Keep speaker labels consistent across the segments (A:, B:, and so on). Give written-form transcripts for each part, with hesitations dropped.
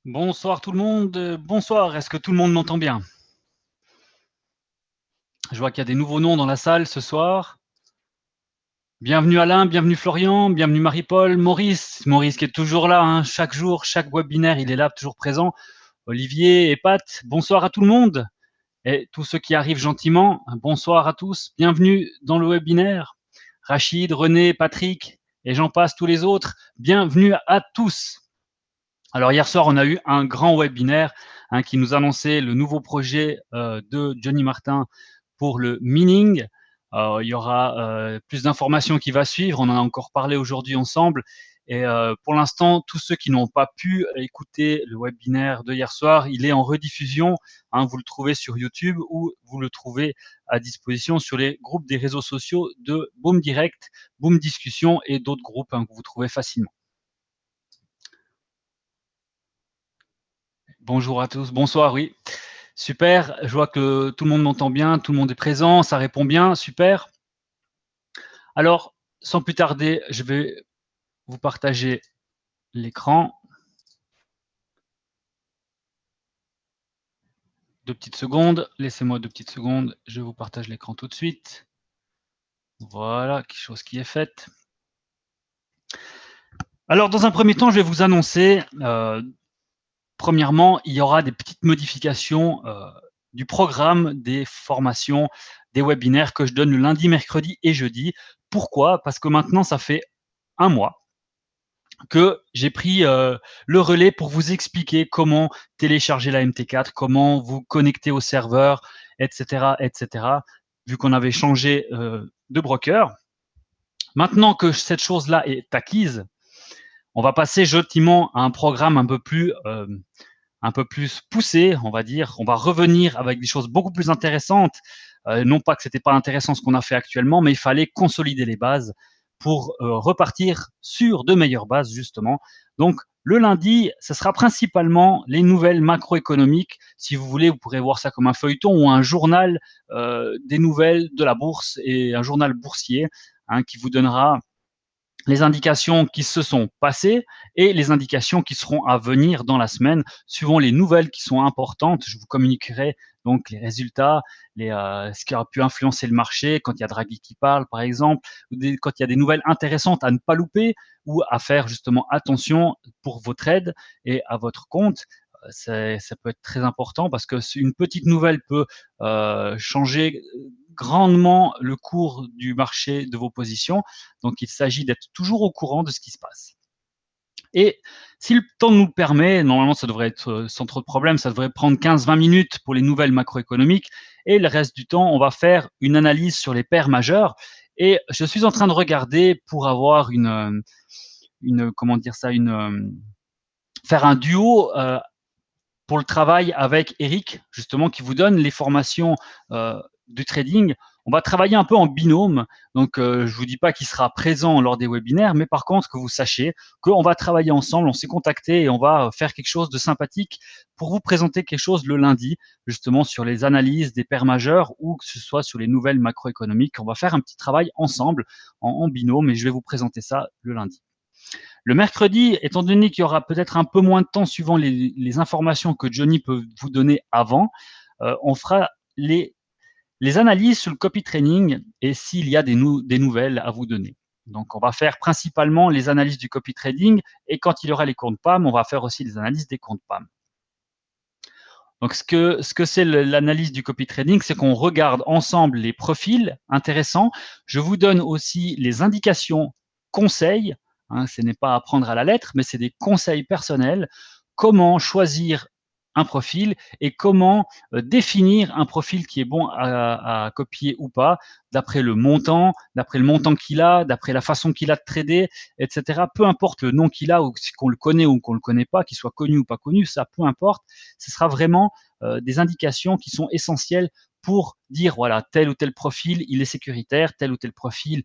A: Bonsoir tout le monde, bonsoir, est-ce que tout le monde m'entend bien? Je vois qu'il y a des nouveaux noms dans la salle ce soir. Bienvenue Alain, bienvenue Florian, bienvenue Marie-Paul, Maurice qui est toujours là, hein, chaque jour, chaque webinaire, il est là, toujours présent. Olivier et Pat, bonsoir à tout le monde. Et tous ceux qui arrivent gentiment, bonsoir à tous, bienvenue dans le webinaire. Rachid, René, Patrick et j'en passe tous les autres, bienvenue à tous. Alors hier soir, on a eu un grand webinaire qui nous annonçait le nouveau projet de Johnny Martin pour le mining. Il y aura plus d'informations qui va suivre. On en a encore parlé aujourd'hui ensemble. Et pour l'instant, tous ceux qui n'ont pas pu écouter le webinaire de hier soir, il est en rediffusion. Vous le trouvez sur YouTube ou vous le trouvez à disposition sur les groupes des réseaux sociaux de Boom Direct, Boom Discussion et d'autres groupes que vous trouvez facilement. Bonjour à tous, bonsoir, oui. Super, je vois que tout le monde m'entend bien, tout le monde est présent, ça répond bien, super. Alors, sans plus tarder, je vais vous partager l'écran. 2 petites secondes, laissez-moi 2 petites secondes, je vous partage l'écran tout de suite. Voilà, quelque chose qui est faite. Alors, dans un premier temps, je vais vous annoncer, premièrement, il y aura des petites modifications du programme des formations, des webinaires que je donne le lundi, mercredi et jeudi. Pourquoi? Parce que maintenant, ça fait un mois que j'ai pris le relais pour vous expliquer comment télécharger la MT4, comment vous connecter au serveur, etc., etc., vu qu'on avait changé de broker. Maintenant que cette chose-là est acquise, on va passer gentiment à un programme un peu plus poussé, on va dire. On va revenir avec des choses beaucoup plus intéressantes. Non pas que c'était pas intéressant ce qu'on a fait actuellement, mais il fallait consolider les bases pour repartir sur de meilleures bases, justement. Donc, le lundi, ce sera principalement les nouvelles macroéconomiques. Si vous voulez, vous pourrez voir ça comme un feuilleton ou un journal des nouvelles de la bourse et un journal boursier qui vous donnera les indications qui se sont passées et les indications qui seront à venir dans la semaine, suivant les nouvelles qui sont importantes. Je vous communiquerai donc les résultats, ce qui aura pu influencer le marché quand il y a Draghi qui parle, par exemple, ou quand il y a des nouvelles intéressantes à ne pas louper ou à faire justement attention pour vos trades et à votre compte. Ça peut être très important parce que une petite nouvelle peut changer grandement le cours du marché de vos positions. Donc, il s'agit d'être toujours au courant de ce qui se passe. Et si le temps nous le permet, normalement, ça devrait être sans trop de problème, ça devrait prendre 15-20 minutes pour les nouvelles macroéconomiques. Et le reste du temps, on va faire une analyse sur les paires majeures. Et je suis en train de regarder pour avoir comment dire ça, faire un duo pour le travail avec Eric, justement, qui vous donne les formations du trading. On va travailler un peu en binôme. Donc, je ne vous dis pas qu'il sera présent lors des webinaires, mais par contre, que vous sachiez qu'on va travailler ensemble, on s'est contacté et on va faire quelque chose de sympathique pour vous présenter quelque chose le lundi, justement, sur les analyses des paires majeures ou que ce soit sur les nouvelles macroéconomiques. On va faire un petit travail ensemble en binôme et je vais vous présenter ça le lundi. Le mercredi, étant donné qu'il y aura peut-être un peu moins de temps suivant les informations que Johnny peut vous donner avant, on fera les analyses sur le copy training et s'il y a des nouvelles à vous donner. Donc, on va faire principalement les analyses du copy trading et quand il y aura les comptes PAM, on va faire aussi les analyses des comptes PAM. Donc, ce que c'est l'analyse du copy trading, c'est qu'on regarde ensemble les profils intéressants. Je vous donne aussi les indications conseils. Ce n'est pas à prendre à la lettre, mais c'est des conseils personnels. Comment choisir un profil et comment définir un profil qui est bon à copier ou pas, d'après le montant qu'il a, d'après la façon qu'il a de trader, etc. Peu importe le nom qu'il a, ou qu'on le connaît ou qu'on le connaît pas, qu'il soit connu ou pas connu, ça peu importe. Ce sera vraiment des indications qui sont essentielles pour dire voilà, tel ou tel profil, il est sécuritaire, tel ou tel profil,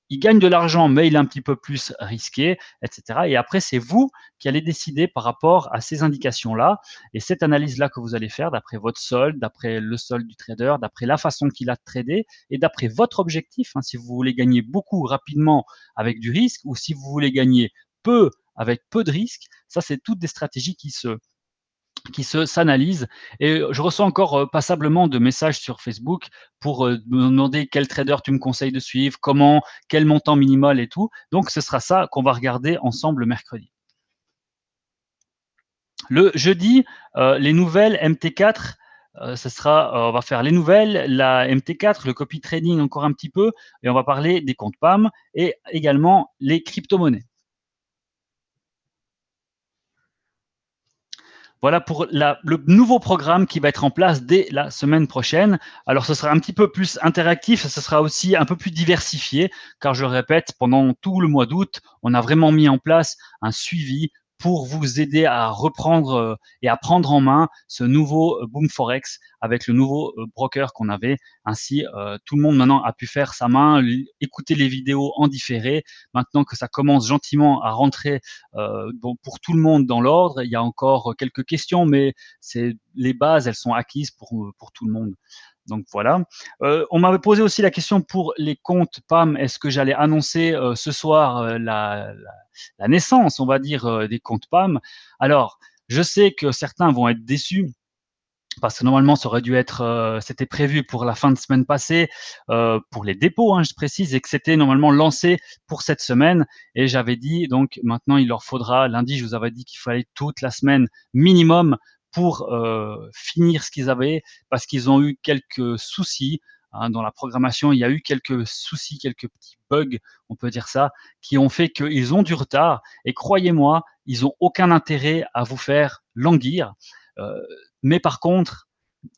A: il gagne de l'argent, mais il est un petit peu plus risqué, etc. Et après, c'est vous qui allez décider par rapport à ces indications-là et cette analyse-là que vous allez faire d'après votre solde, d'après le solde du trader, d'après la façon qu'il a de trader et d'après votre objectif. Si vous voulez gagner beaucoup rapidement avec du risque ou si vous voulez gagner peu avec peu de risques. Ça, c'est toutes des stratégies qui s'analysent. Et je reçois encore passablement de messages sur Facebook pour me demander quel trader tu me conseilles de suivre, comment, quel montant minimal et tout. Donc, ce sera ça qu'on va regarder ensemble mercredi. Le jeudi, les nouvelles MT4, on va faire les nouvelles, la MT4, le copy trading encore un petit peu, et on va parler des comptes PAM et également les crypto-monnaies. Voilà pour le nouveau programme qui va être en place dès la semaine prochaine. Alors, ce sera un petit peu plus interactif, ce sera aussi un peu plus diversifié, car je le répète, pendant tout le mois d'août, on a vraiment mis en place un suivi pour vous aider à reprendre et à prendre en main ce nouveau Boom Forex avec le nouveau broker qu'on avait. Ainsi, tout le monde maintenant a pu faire sa main, écouter les vidéos en différé. Maintenant que ça commence gentiment à rentrer pour tout le monde dans l'ordre, il y a encore quelques questions, mais les bases, elles sont acquises pour tout le monde. Donc voilà. On m'avait posé aussi la question pour les comptes PAM. Est-ce que j'allais annoncer ce soir la naissance, on va dire, des comptes PAM? Alors, je sais que certains vont être déçus parce que normalement, ça aurait dû être, c'était prévu pour la fin de semaine passée, pour les dépôts, hein, je précise, et que c'était normalement lancé pour cette semaine. Et j'avais dit, donc maintenant, il leur faudra, lundi, je vous avais dit qu'il fallait toute la semaine minimum pour finir ce qu'ils avaient, parce qu'ils ont eu quelques soucis. Hein, dans la programmation, il y a eu quelques soucis, quelques petits bugs, on peut dire ça, qui ont fait qu'ils ont du retard. Et croyez-moi, ils n'ont aucun intérêt à vous faire languir. Mais par contre,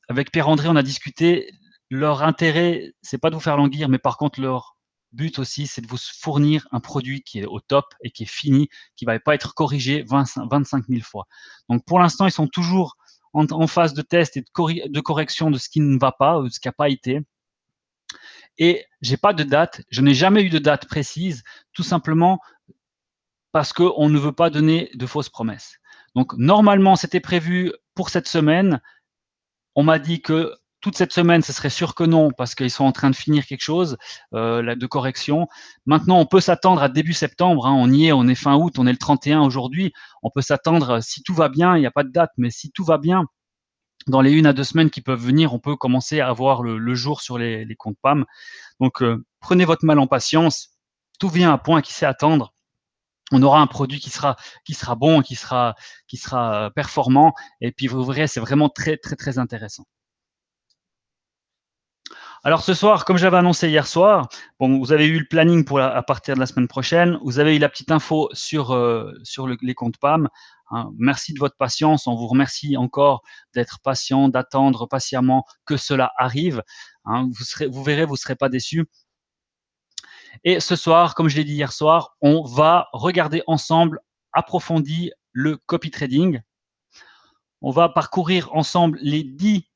A: avec Pierre-André, on a discuté, leur intérêt, c'est pas de vous faire languir, mais par contre, leur but aussi, c'est de vous fournir un produit qui est au top et qui est fini, qui va pas être corrigé 25 000 fois. Donc, pour l'instant, ils sont toujours en phase de test et de correction de ce qui ne va pas ou de ce qui n'a pas été. Et j'ai pas de date, je n'ai jamais eu de date précise, tout simplement parce qu'on ne veut pas donner de fausses promesses. Donc, normalement, c'était prévu pour cette semaine. On m'a dit que toute cette semaine, ce serait sûr que non, parce qu'ils sont en train de finir quelque chose de correction. Maintenant, on peut s'attendre à début septembre. Hein, on y est, on est fin août, on est le 31 aujourd'hui. On peut s'attendre, si tout va bien, il n'y a pas de date, mais si tout va bien, dans les 1 à 2 semaines qui peuvent venir, on peut commencer à voir le jour sur les comptes PAM. Donc, prenez votre mal en patience. Tout vient à point, qui sait attendre. On aura un produit qui sera bon, qui sera performant. Et puis, vous verrez, c'est vraiment très, très, très intéressant. Alors ce soir, comme j'avais annoncé hier soir, bon, vous avez eu le planning pour à partir de la semaine prochaine. Vous avez eu la petite info sur les comptes PAM. Hein. Merci de votre patience. On vous remercie encore d'être patient, d'attendre patiemment que cela arrive. Hein. Vous verrez, vous ne serez pas déçus. Et ce soir, comme je l'ai dit hier soir, on va regarder ensemble, approfondi le copy trading. On va parcourir ensemble les 10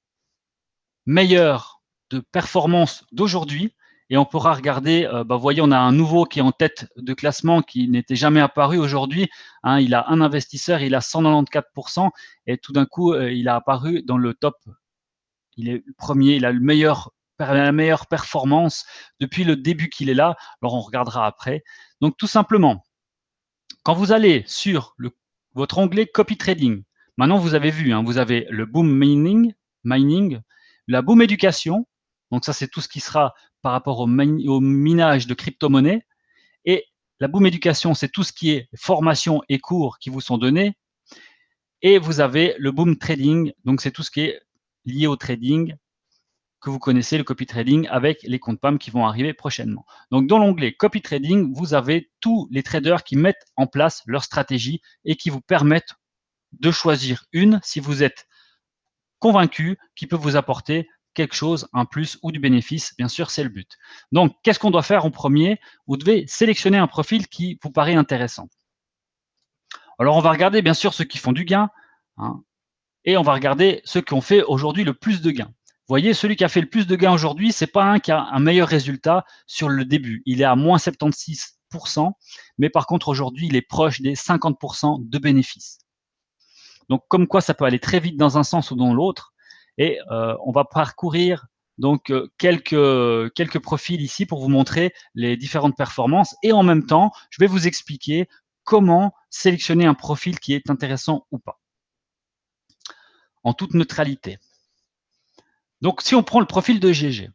A: meilleurs de performance d'aujourd'hui. Et on pourra regarder, vous voyez, on a un nouveau qui est en tête de classement qui n'était jamais apparu aujourd'hui. Hein, il a un investisseur, il a 194%. Et tout d'un coup, il a apparu dans le top. Il est le premier, il a la meilleure performance depuis le début qu'il est là. Alors, on regardera après. Donc, tout simplement, quand vous allez sur votre onglet Copy Trading, maintenant, vous avez vu, hein, vous avez le Boom Mining, la Boom Éducation. Donc, ça, c'est tout ce qui sera par rapport au minage de crypto-monnaies. Et la Boom Éducation, c'est tout ce qui est formation et cours qui vous sont donnés. Et vous avez le Boom Trading, donc c'est tout ce qui est lié au trading que vous connaissez, le copy trading, avec les comptes PAM qui vont arriver prochainement. Donc, dans l'onglet copy trading, vous avez tous les traders qui mettent en place leur stratégie et qui vous permettent de choisir une, si vous êtes convaincu, qui peut vous apporter quelque chose, un plus ou du bénéfice. Bien sûr, c'est le but. Donc, qu'est-ce qu'on doit faire en premier? Vous devez sélectionner un profil qui vous paraît intéressant. Alors, on va regarder bien sûr ceux qui font du gain, hein, et on va regarder ceux qui ont fait aujourd'hui le plus de gains. Vous voyez, celui qui a fait le plus de gains aujourd'hui, c'est pas un qui a un meilleur résultat sur le début. Il est à moins 76%, mais par contre aujourd'hui, il est proche des 50% de bénéfices. Donc, comme quoi, ça peut aller très vite dans un sens ou dans l'autre. Et on va parcourir donc quelques profils ici pour vous montrer les différentes performances. Et en même temps, je vais vous expliquer comment sélectionner un profil qui est intéressant ou pas, en toute neutralité. Donc, si on prend le profil de GG,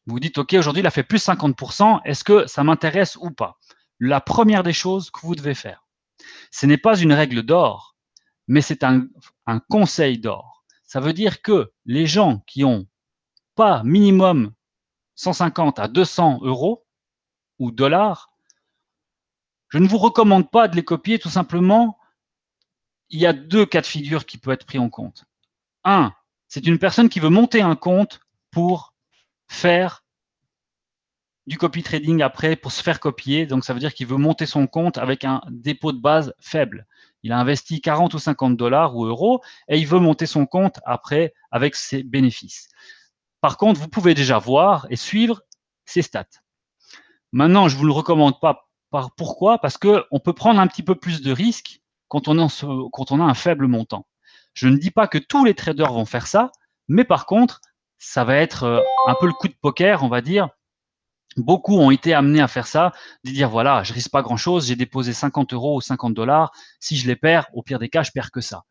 A: vous vous dites, OK, aujourd'hui, il a fait plus 50%, est-ce que ça m'intéresse ou pas? La première des choses que vous devez faire, ce n'est pas une règle d'or, mais c'est un conseil d'or. Ça veut dire que les gens qui ont pas minimum 150 à 200 euros ou dollars, je ne vous recommande pas de les copier, tout simplement. Il y a deux cas de figure qui peuvent être pris en compte. Un, c'est une personne qui veut monter un compte pour faire du copy trading après, pour se faire copier. Donc, ça veut dire qu'il veut monter son compte avec un dépôt de base faible. Il a investi 40 ou 50 dollars ou euros et il veut monter son compte après avec ses bénéfices. Par contre, vous pouvez déjà voir et suivre ses stats. Maintenant, je ne vous le recommande pas. Pourquoi? Parce qu'on peut prendre un petit peu plus de risques quand on a un faible montant. Je ne dis pas que tous les traders vont faire ça, mais par contre, ça va être un peu le coup de poker, on va dire. Beaucoup ont été amenés à faire ça, de dire voilà, je risque pas grand-chose, j'ai déposé 50 euros ou 50 dollars, si je les perds, au pire des cas, je perds que ça.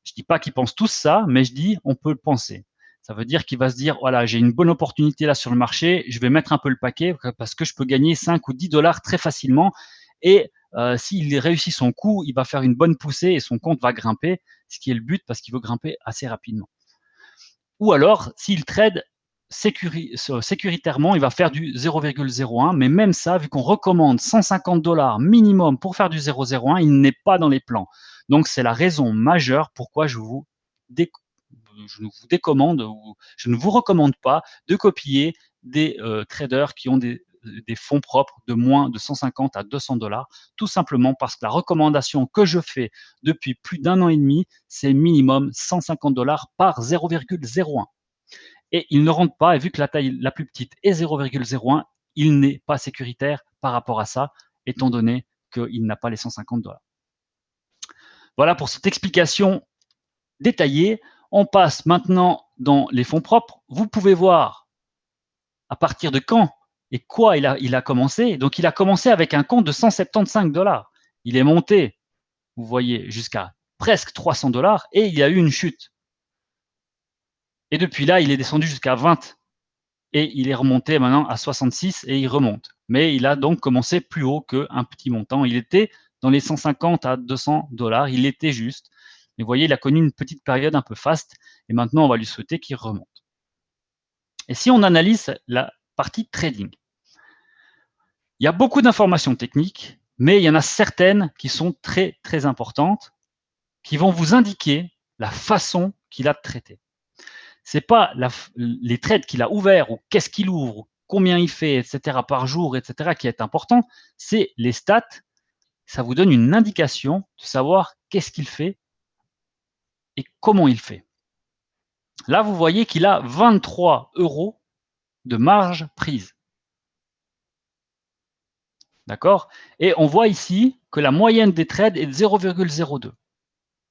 A: Je dis pas qu'ils pensent tous ça, mais je dis on peut le penser. Ça veut dire qu'il va se dire voilà, j'ai une bonne opportunité là sur le marché, je vais mettre un peu le paquet parce que je peux gagner 5 ou 10 dollars très facilement. Et s'il réussit son coup, il va faire une bonne poussée et son compte va grimper, ce qui est le but parce qu'il veut grimper assez rapidement. Ou alors, s'il trade sécuritairement, il va faire du 0,01, mais même ça, vu qu'on recommande 150 dollars minimum pour faire du 0,01, il n'est pas dans les plans. Donc, c'est la raison majeure pourquoi je décommande ou je ne vous recommande pas de copier des traders qui ont des fonds propres de moins de 150 à 200 dollars, tout simplement parce que la recommandation que je fais depuis plus d'un an et demi, c'est minimum 150 dollars par 0,01. Et il ne rentre pas, et vu que la taille la plus petite est 0,01, il n'est pas sécuritaire par rapport à ça, étant donné qu'il n'a pas les 150 dollars. Voilà pour cette explication détaillée. On passe maintenant dans les fonds propres. Vous pouvez voir à partir de quand et quoi il a commencé. Donc, il a commencé avec un compte de 175 dollars. Il est monté, vous voyez, jusqu'à presque 300 dollars et il y a eu une chute. Et depuis là, il est descendu jusqu'à 20 et il est remonté maintenant à 66 et il remonte. Mais il a donc commencé plus haut qu'un petit montant. Il était dans les 150 à 200 dollars. Il était juste. Mais vous voyez, il a connu une petite période un peu faste et maintenant, on va lui souhaiter qu'il remonte. Et si on analyse la partie trading, il y a beaucoup d'informations techniques, mais il y en a certaines qui sont très, très importantes, qui vont vous indiquer la façon qu'il a traité. C'est pas les trades qu'il a ouverts ou qu'est-ce qu'il ouvre, combien il fait, etc. par jour, etc. qui est important. C'est les stats. Ça vous donne une indication de savoir qu'est-ce qu'il fait et comment il fait. Là, vous voyez qu'il a 23 euros de marge prise. D'accord? Et on voit ici que la moyenne des trades est de 0,02.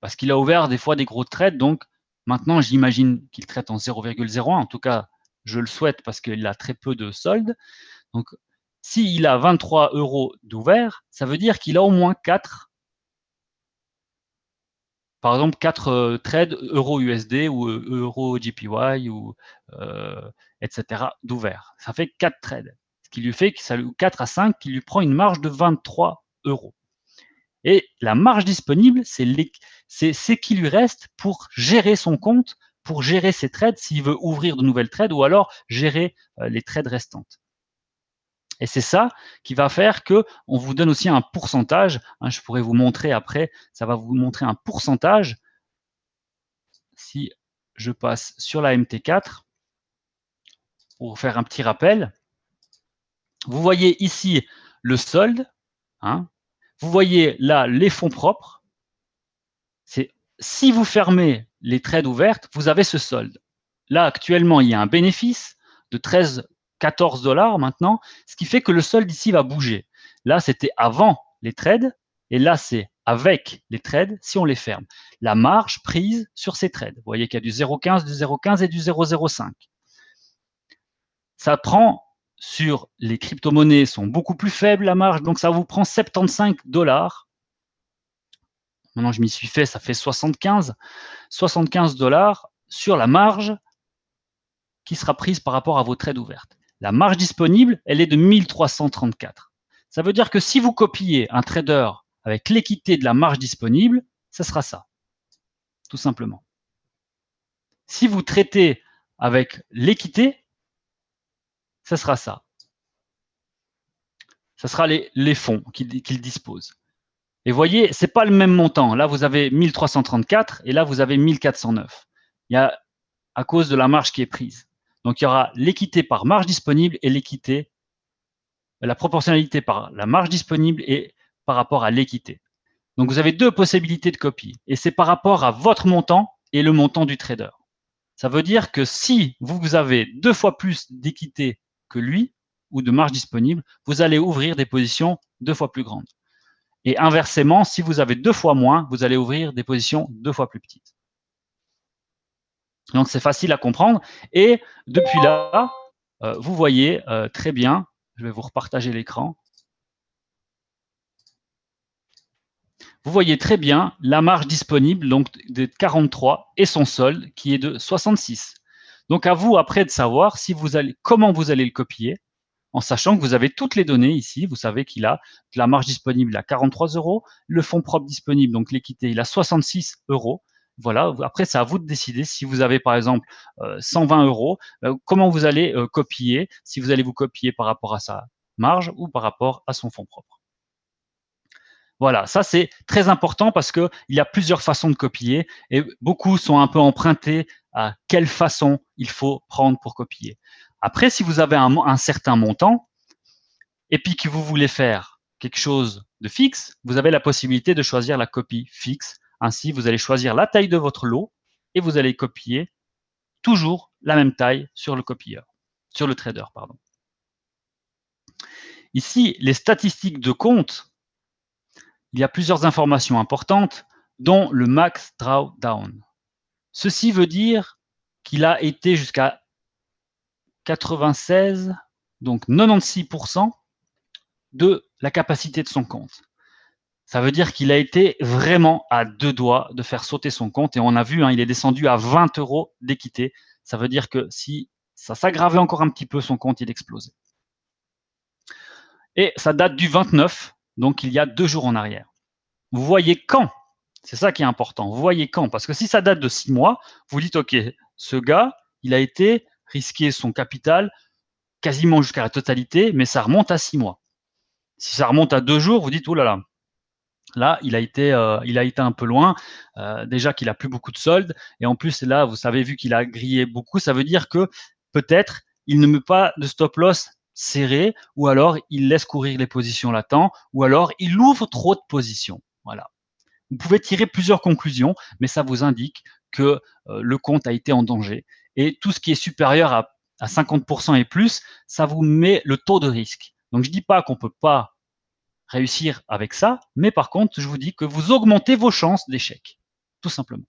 A: Parce qu'il a ouvert des fois des gros trades, donc maintenant j'imagine qu'il traite en 0,01. En tout cas, je le souhaite parce qu'il a très peu de soldes. Donc, s'il a 23 euros d'ouvert, ça veut dire qu'il a au moins 4, par exemple 4 trades euro USD ou euro JPY ou etc. d'ouvert. Ça fait 4 trades. Ce qui lui fait que ça lui 4 à 5 qui lui prend une marge de 23 euros. Et la marge disponible, c'est ce qui lui reste pour gérer son compte, pour gérer ses trades s'il veut ouvrir de nouvelles trades ou alors gérer les trades restantes. Et c'est ça qui va faire que on vous donne aussi un pourcentage. Hein, je pourrais vous montrer après, ça va vous montrer un pourcentage. Si je passe sur la MT4 pour faire un petit rappel, vous voyez ici le solde. Hein, vous voyez là les fonds propres. C'est si vous fermez les trades ouvertes, vous avez ce solde. Là, actuellement, il y a un bénéfice de 14 dollars maintenant, ce qui fait que le solde ici va bouger. Là, c'était avant les trades, et là, c'est avec les trades si on les ferme. La marge prise sur ces trades. Vous voyez qu'il y a du 0,15, du 0,15 et du 0,05. Ça prend sur les crypto-monnaies sont beaucoup plus faibles la marge, donc ça vous prend 75 dollars Maintenant, je m'y suis fait, ça fait 75 $, sur la marge qui sera prise par rapport à vos trades ouvertes. La marge disponible, elle est de 1334. Ça veut dire que si vous copiez un trader avec l'équité de la marge disponible, ce sera ça, tout simplement. Si vous traitez avec l'équité, ce sera ça. Ce sera les fonds qu'il dispose. Et voyez, c'est pas le même montant. Là, vous avez 1334 et là, vous avez 1409. Il y a à cause de la marge qui est prise. Donc, il y aura l'équité par marge disponible et l'équité, la proportionnalité par la marge disponible et par rapport à l'équité. Donc, vous avez deux possibilités de copie et c'est par rapport à votre montant et le montant du trader. Ça veut dire que si vous avez 2 fois plus d'équité que lui ou de marge disponible, vous allez ouvrir des positions 2 fois plus grandes. Et inversement, si vous avez 2 fois moins, vous allez ouvrir des positions 2 fois plus petites. Donc, c'est facile à comprendre. Et depuis là, vous voyez très bien, je vais vous repartager l'écran. Vous voyez très bien la marge disponible donc de 43 et son solde qui est de 66. Donc, à vous après de savoir si vous allez, comment vous allez le copier, en sachant que vous avez toutes les données ici. Vous savez qu'il a de la marge disponible à 43 €, le fonds propre disponible, donc l'équité, il a 66 €. Voilà, après, c'est à vous de décider si vous avez par exemple 120 €, comment vous allez copier, si vous allez vous copier par rapport à sa marge ou par rapport à son fonds propre. Voilà, ça c'est très important parce qu'il y a plusieurs façons de copier et beaucoup sont un peu empruntés à quelle façon il faut prendre pour copier. Après, si vous avez un certain montant et puis que vous voulez faire quelque chose de fixe, vous avez la possibilité de choisir la copie fixe. Ainsi, vous allez choisir la taille de votre lot et vous allez copier toujours la même taille sur le copieur, sur le trader, pardon. Ici, les statistiques de compte, il y a plusieurs informations importantes, dont le max drawdown. Ceci veut dire qu'il a été jusqu'à 96, donc 96% de la capacité de son compte. Ça veut dire qu'il a été vraiment à 2 doigts de faire sauter son compte. Et on a vu, hein, il est descendu à 20 € d'équité. Ça veut dire que si ça s'aggravait encore un petit peu, son compte, il explosait. Et ça date du 29, donc il y a 2 jours en arrière. Vous voyez quand, c'est ça qui est important, vous voyez quand, parce que si ça date de 6 mois, vous dites, OK, ce gars, il a été risqué son capital quasiment jusqu'à la totalité, mais ça remonte à 6 mois. Si ça remonte à 2 jours, vous dites, oh là là, là, il a été un peu loin. Déjà qu'il a plus beaucoup de soldes. Et en plus, là, vous savez, vu qu'il a grillé beaucoup, ça veut dire que peut-être il ne met pas de stop loss serré, ou alors il laisse courir les positions latentes, ou alors il ouvre trop de positions. Voilà. Vous pouvez tirer plusieurs conclusions, mais ça vous indique que le compte a été en danger. Et tout ce qui est supérieur à 50% et plus, ça vous met le taux de risque. Donc, je dis pas qu'on peut pas réussir avec ça, mais par contre, je vous dis que vous augmentez vos chances d'échec, tout simplement.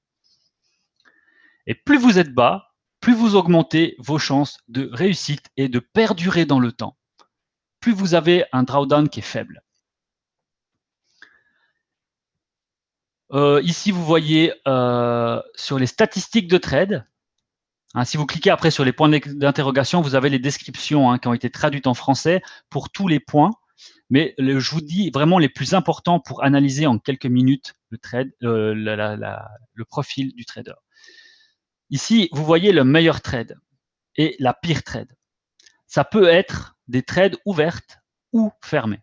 A: Et plus vous êtes bas, plus vous augmentez vos chances de réussite et de perdurer dans le temps. Plus vous avez un drawdown qui est faible. Ici, vous voyez sur les statistiques de trade, hein, si vous cliquez après sur les points d'interrogation, vous avez les descriptions qui ont été traduites en français pour tous les points. Mais je vous dis vraiment les plus importants pour analyser en quelques minutes le trade, le profil du trader. Ici, vous voyez le meilleur trade et la pire trade. Ça peut être des trades ouvertes ou fermées.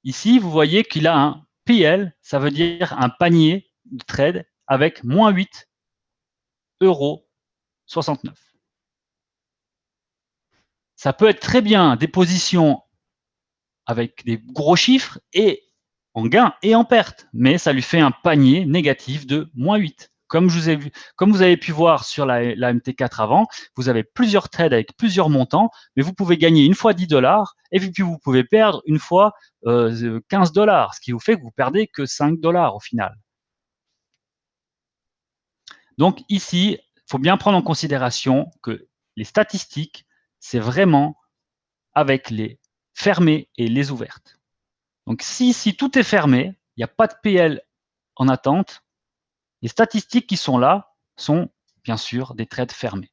A: Ici, vous voyez qu'il a un PL, ça veut dire un panier de trade avec moins 8,69 €. Ça peut être très bien des positions avec des gros chiffres et en gain et en perte, mais ça lui fait un panier négatif de moins 8. Comme vous avez pu voir sur la MT4 avant, vous avez plusieurs trades avec plusieurs montants, mais vous pouvez gagner une fois 10 $ et puis vous pouvez perdre une fois 15 $, ce qui vous fait que vous perdez que 5 $ au final. Donc ici, il faut bien prendre en considération que les statistiques, c'est vraiment avec les fermées et les ouvertes. Donc si tout est fermé, il n'y a pas de PL en attente. Les statistiques qui sont là sont bien sûr des trades fermés.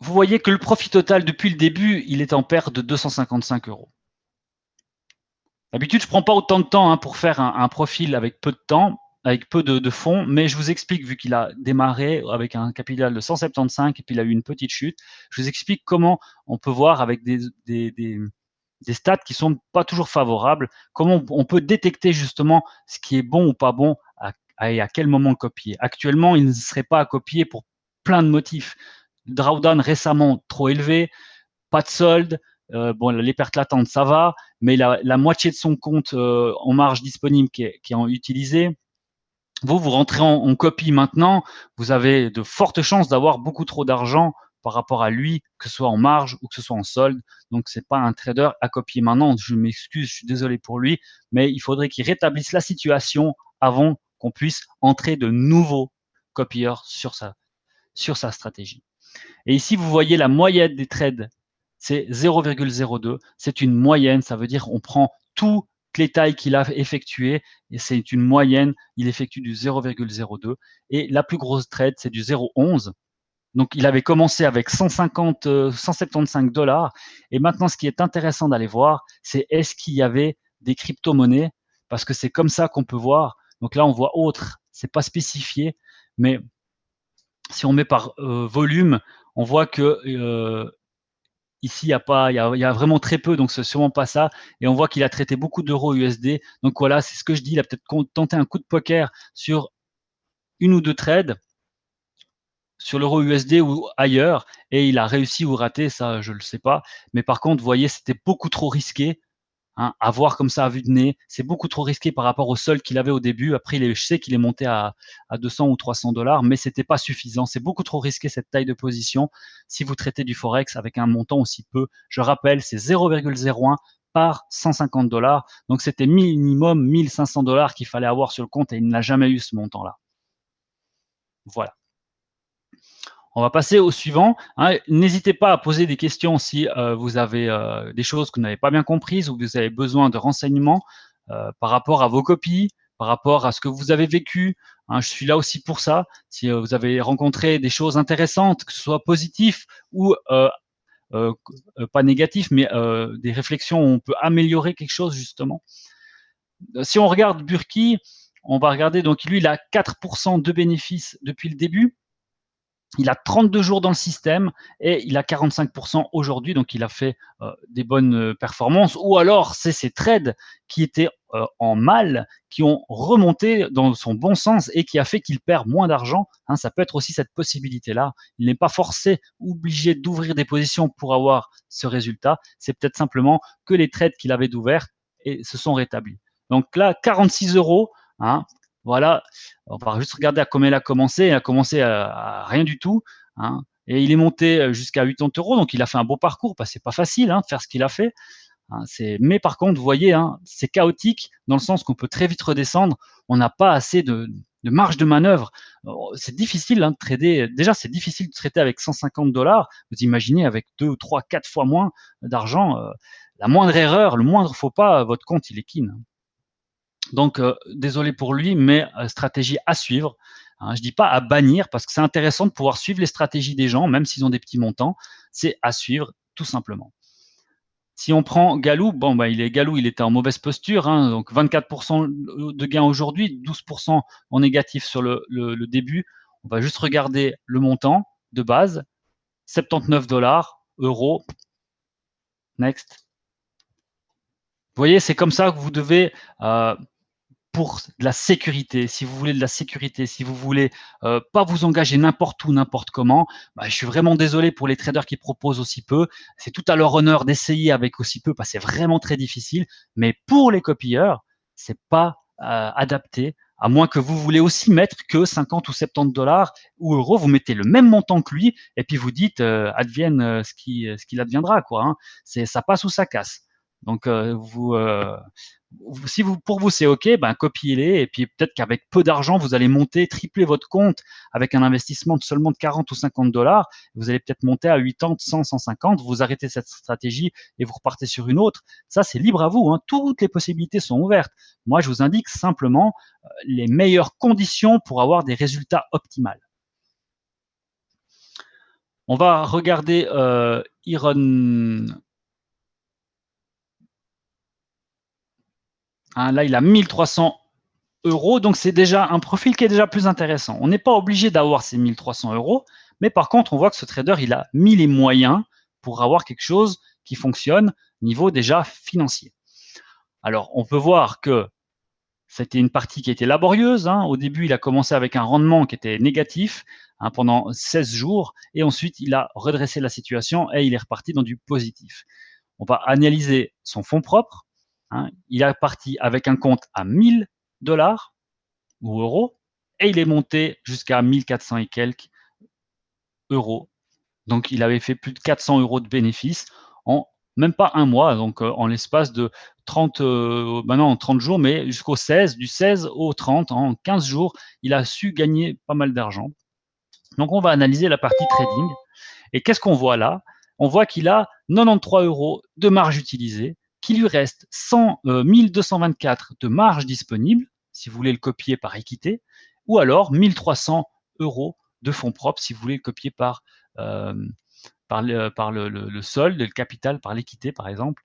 A: Vous voyez que le profit total depuis le début, il est en perte de 255 €. D'habitude, je ne prends pas autant de temps pour faire un profil avec peu de temps, avec peu de fonds, mais je vous explique, vu qu'il a démarré avec un capital de 175 et puis il a eu une petite chute, je vous explique comment on peut voir avec des stats qui sont pas toujours favorables, comment on peut détecter justement ce qui est bon ou pas bon et à quel moment copier. Actuellement, il ne serait pas à copier pour plein de motifs. Drawdown récemment trop élevé, pas de solde, bon, les pertes latentes, ça va, mais la moitié de son compte en marge disponible qui est utilisé. Vous rentrez en copie maintenant, vous avez de fortes chances d'avoir beaucoup trop d'argent par rapport à lui, que ce soit en marge ou que ce soit en solde. Donc, c'est pas un trader à copier maintenant. Je m'excuse, je suis désolé pour lui, mais il faudrait qu'il rétablisse la situation avant qu'on puisse entrer de nouveaux copieurs sur sa stratégie. Et ici, vous voyez la moyenne des trades, c'est 0,02. C'est une moyenne, ça veut dire on prend toutes les tailles qu'il a effectuées et c'est une moyenne, il effectue du 0,02. Et la plus grosse trade, c'est du 0,11. Donc, il avait commencé avec 175 $. Et maintenant, ce qui est intéressant d'aller voir, c'est est-ce qu'il y avait des crypto-monnaies, parce que c'est comme ça qu'on peut voir. Donc là, on voit autre, c'est pas spécifié, mais si on met par volume, on voit que ici, il y a vraiment très peu, donc c'est sûrement pas ça. Et on voit qu'il a traité beaucoup d'euros USD. Donc voilà, c'est ce que je dis. Il a peut-être tenté un coup de poker sur une ou deux trades, sur l'euro USD ou ailleurs, et il a réussi ou raté, ça je ne le sais pas. Mais par contre, vous voyez, c'était beaucoup trop risqué. À voir comme ça à vue de nez, c'est beaucoup trop risqué par rapport au solde qu'il avait au début. Après, je sais qu'il est monté à 200 ou 300 $, mais c'était pas suffisant. C'est beaucoup trop risqué cette taille de position si vous traitez du forex avec un montant aussi peu. Je rappelle, c'est 0,01 par 150 $. Donc c'était minimum 1500 $ qu'il fallait avoir sur le compte et il n'a jamais eu ce montant-là. Voilà. On va passer au suivant. N'hésitez pas à poser des questions si vous avez des choses que vous n'avez pas bien comprises ou que vous avez besoin de renseignements par rapport à vos copies, par rapport à ce que vous avez vécu. Je suis là aussi pour ça. Si vous avez rencontré des choses intéressantes, que ce soit positif ou pas négatif, mais des réflexions où on peut améliorer quelque chose justement. Si on regarde Burki, on va regarder, donc lui, il a 4% de bénéfices depuis le début. Il a 32 jours dans le système et il a 45% aujourd'hui, donc il a fait des bonnes performances. Ou alors, c'est ses trades qui étaient en mal, qui ont remonté dans son bon sens et qui a fait qu'il perd moins d'argent. Ça peut être aussi cette possibilité-là. Il n'est pas forcé, obligé d'ouvrir des positions pour avoir ce résultat. C'est peut-être simplement que les trades qu'il avait d'ouvert se sont rétablis. Donc là, 46 €. Voilà, on va juste regarder à combien il a commencé. Il a commencé à rien du tout, et il est monté jusqu'à 80 €. Donc il a fait un beau parcours, parce que c'est pas facile de faire ce qu'il a fait. Mais par contre, vous voyez, c'est chaotique dans le sens qu'on peut très vite redescendre. On n'a pas assez de marge de manœuvre. C'est difficile de trader. Déjà, c'est difficile de traiter avec 150 $. Vous imaginez avec 2, 3, 4 fois moins d'argent, la moindre erreur, le moindre faux pas, votre compte il est kin. Donc, désolé pour lui, mais stratégie à suivre. Je dis pas à bannir, parce que c'est intéressant de pouvoir suivre les stratégies des gens, même s'ils ont des petits montants. C'est à suivre, tout simplement. Si on prend Galou, Galou, il était en mauvaise posture, donc 24% de gain aujourd'hui, 12% en négatif sur le début. On va juste regarder le montant de base, 79 $, euros. Next. Vous voyez, c'est comme ça que vous devez pour de la sécurité, si vous voulez de la sécurité, si vous voulez pas vous engager n'importe où, n'importe comment, je suis vraiment désolé pour les traders qui proposent aussi peu. C'est tout à leur honneur d'essayer avec aussi peu, parce que c'est vraiment très difficile. Mais pour les copieurs, c'est pas adapté, à moins que vous voulez aussi mettre que 50 ou 70 $ ou euros. Vous mettez le même montant que lui et puis vous dites advienne ce qu'il adviendra, quoi. Ça passe ou ça casse. Donc vous pour vous c'est OK, ben copiez-les et puis peut-être qu'avec peu d'argent, vous allez monter, tripler votre compte avec un investissement de seulement de 40 ou 50 dollars. Vous allez peut-être monter à 80, 100, 150. Vous arrêtez cette stratégie et vous repartez sur une autre. Ça, c'est libre à vous. Hein. Toutes les possibilités sont ouvertes. Moi, je vous indique simplement les meilleures conditions pour avoir des résultats optimaux. On va regarder Iron. Hein, là, il a 1300 euros, donc c'est déjà un profil qui est déjà plus intéressant. On n'est pas obligé d'avoir ces 1300 euros, mais par contre, on voit que ce trader, il a mis les moyens pour avoir quelque chose qui fonctionne niveau déjà financier. Alors, on peut voir que c'était une partie qui était laborieuse. Hein. Au début, il a commencé avec un rendement qui était négatif pendant 16 jours, et ensuite, il a redressé la situation et il est reparti dans du positif. On va analyser son fonds propre. Hein. Il est parti avec un compte à 1000 dollars ou euros, et il est monté jusqu'à 1400 et quelques euros. Donc, il avait fait plus de 400 euros de bénéfices en même pas un mois, donc en l'espace de 30, maintenant en 30 jours, mais jusqu'au 16, du 16 au 30, en 15 jours, il a su gagner pas mal d'argent. Donc, on va analyser la partie trading. Et qu'est-ce qu'on voit là? On voit qu'il a 93 euros de marge utilisée, qu'il lui reste 1224 de marge disponible, si vous voulez le copier par équité, ou alors 1300 euros de fonds propres, si vous voulez le copier par le solde, le capital, par l'équité, par exemple,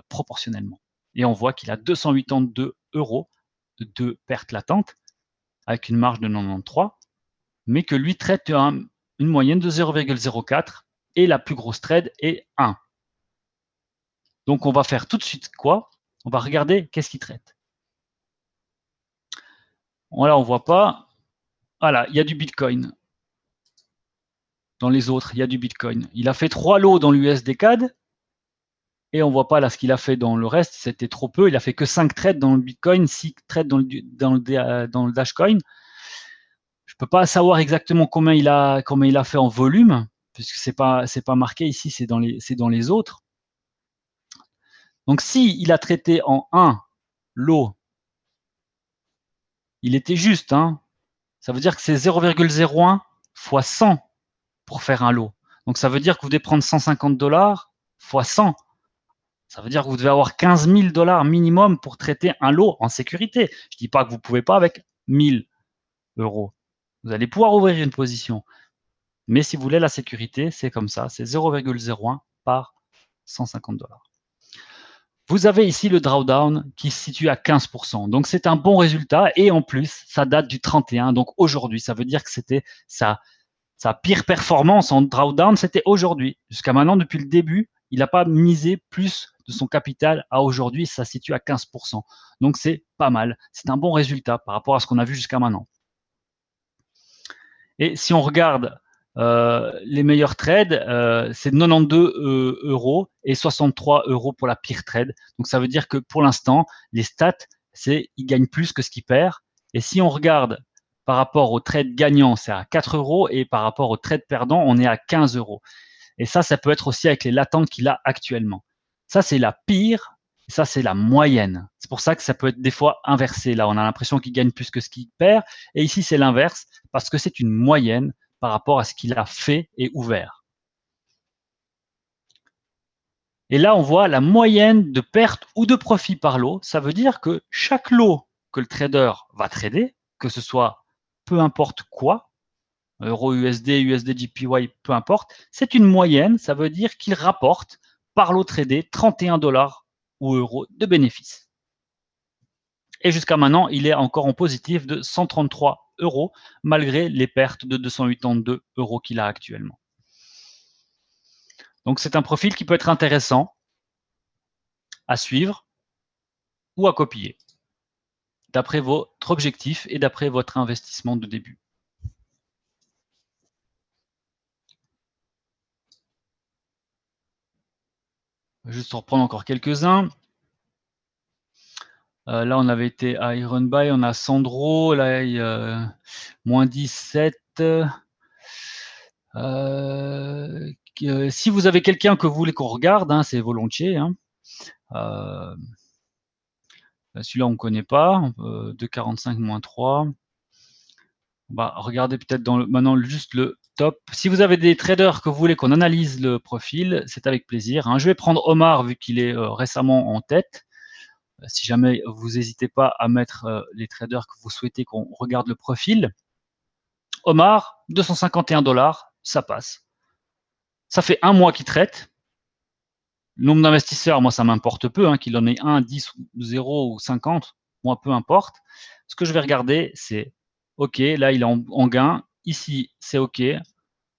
A: proportionnellement. Et on voit qu'il a 282 euros de perte latente, avec une marge de 93, mais que lui traite une moyenne de 0,04 et la plus grosse trade est 1. Donc on va faire tout de suite quoi? On va regarder qu'est-ce qu'il traite. Voilà, on voit pas. Voilà, il y a du Bitcoin. Dans les autres, il y a du Bitcoin. Il a fait 3 lots dans l'USD-CAD et on voit pas là ce qu'il a fait dans le reste. C'était trop peu. Il a fait que 5 trades dans le Bitcoin, 6 trades dans le Dashcoin. Je peux pas savoir exactement combien il a fait en volume, puisque c'est pas marqué ici, c'est dans les autres. Donc si il a traité en 1 lot, il était juste, hein. Ça veut dire que c'est 0,01 fois 100 pour faire un lot. Donc ça veut dire que vous devez prendre 150 dollars fois 100. Ça veut dire que vous devez avoir 15 000 dollars minimum pour traiter un lot en sécurité. Je ne dis pas que vous ne pouvez pas avec 1000 euros. Vous allez pouvoir ouvrir une position. Mais si vous voulez la sécurité, c'est comme ça, c'est 0,01 par 150 dollars. Vous avez ici le drawdown qui se situe à 15%. Donc c'est un bon résultat et en plus, ça date du 31. Donc aujourd'hui, ça veut dire que c'était sa pire performance en drawdown, c'était aujourd'hui. Jusqu'à maintenant, depuis le début, il n'a pas misé plus de son capital à aujourd'hui, ça se situe à 15%. Donc c'est pas mal. C'est un bon résultat par rapport à ce qu'on a vu jusqu'à maintenant. Et si on regarde les meilleurs trades, c'est 92 euros et 63 euros pour la pire trade. Donc ça veut dire que pour l'instant, les stats, il gagne plus que ce qu'il perd. Et si on regarde par rapport au trade gagnant, c'est à 4 euros et par rapport au trade perdant, on est à 15 euros. Et ça peut être aussi avec les latentes qu'il a actuellement. Ça, c'est la pire. Ça, c'est la moyenne. C'est pour ça que ça peut être des fois inversé. Là, on a l'impression qu'il gagne plus que ce qu'il perd. Et ici, c'est l'inverse parce que c'est une moyenne par rapport à ce qu'il a fait et ouvert. Et là, on voit la moyenne de perte ou de profit par lot. Ça veut dire que chaque lot que le trader va trader, que ce soit peu importe quoi, euro USD, USD JPY, peu importe, c'est une moyenne. Ça veut dire qu'il rapporte par lot tradé 31 dollars ou euros de bénéfices. Et jusqu'à maintenant, il est encore en positif de 133 euros, malgré les pertes de 282 euros qu'il a actuellement. Donc c'est un profil qui peut être intéressant à suivre ou à copier, d'après votre objectif et d'après votre investissement de début. Juste reprendre encore quelques-uns. Là, on avait été à Iron Buy, on a Sandro, là, moins 17. Si vous avez quelqu'un que vous voulez qu'on regarde, hein, c'est volontiers. Hein. Celui-là, on ne connaît pas. 2,45 moins 3. On va regarder peut-être maintenant juste le top. Si vous avez des traders que vous voulez qu'on analyse le profil, c'est avec plaisir, hein. Je vais prendre Omar vu qu'il est récemment en tête. Si jamais vous n'hésitez pas à mettre les traders que vous souhaitez qu'on regarde le profil. Omar, 251 $, ça passe. Ça fait un mois qu'il traite. Le nombre d'investisseurs, moi, ça m'importe peu, hein, qu'il en ait 1, 10, 0 ou 50, moi, peu importe. Ce que je vais regarder, c'est, OK, là, il est en gain. Ici, c'est OK.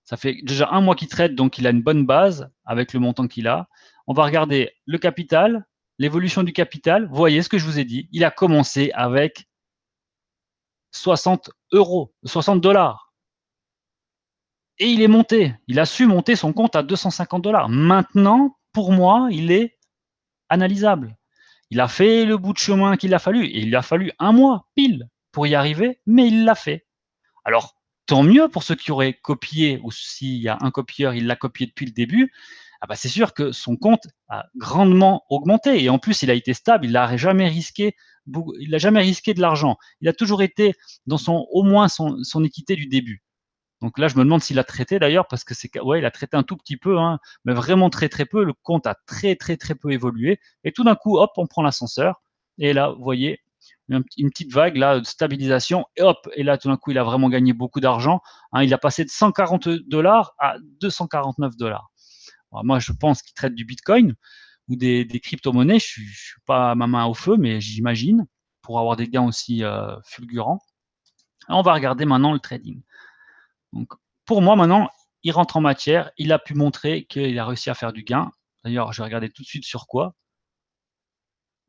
A: Ça fait déjà un mois qu'il traite, donc il a une bonne base avec le montant qu'il a. On va regarder le capital, l'évolution du capital. Vous voyez ce que je vous ai dit. Il a commencé avec 60 €, 60 $. Et il est monté. Il a su monter son compte à 250 $. Maintenant, pour moi, il est analysable. Il a fait le bout de chemin qu'il a fallu. Et il a fallu un mois pile pour y arriver, mais il l'a fait. Alors, tant mieux pour ceux qui auraient copié, ou s'il y a un copieur, il l'a copié depuis le début. Ah bah c'est sûr que son compte a grandement augmenté. Et en plus, il a été stable, il n'a jamais risqué de l'argent. Il a toujours été dans au moins son équité du début. Donc là, je me demande s'il a traité d'ailleurs, parce que il a traité un tout petit peu, hein, mais vraiment très très peu. Le compte a très très très peu évolué. Et tout d'un coup, hop, on prend l'ascenseur. Et là, vous voyez, une petite vague là de stabilisation. Et hop, et là, tout d'un coup, il a vraiment gagné beaucoup d'argent. Hein, il a passé de 140 $ à 249 $. Alors moi, je pense qu'il traite du Bitcoin ou des crypto-monnaies. Je suis pas ma main au feu, mais j'imagine, pour avoir des gains aussi fulgurants. Et on va regarder maintenant le trading. Donc, pour moi, maintenant, il rentre en matière. Il a pu montrer qu'il a réussi à faire du gain. D'ailleurs, je vais regarder tout de suite sur quoi.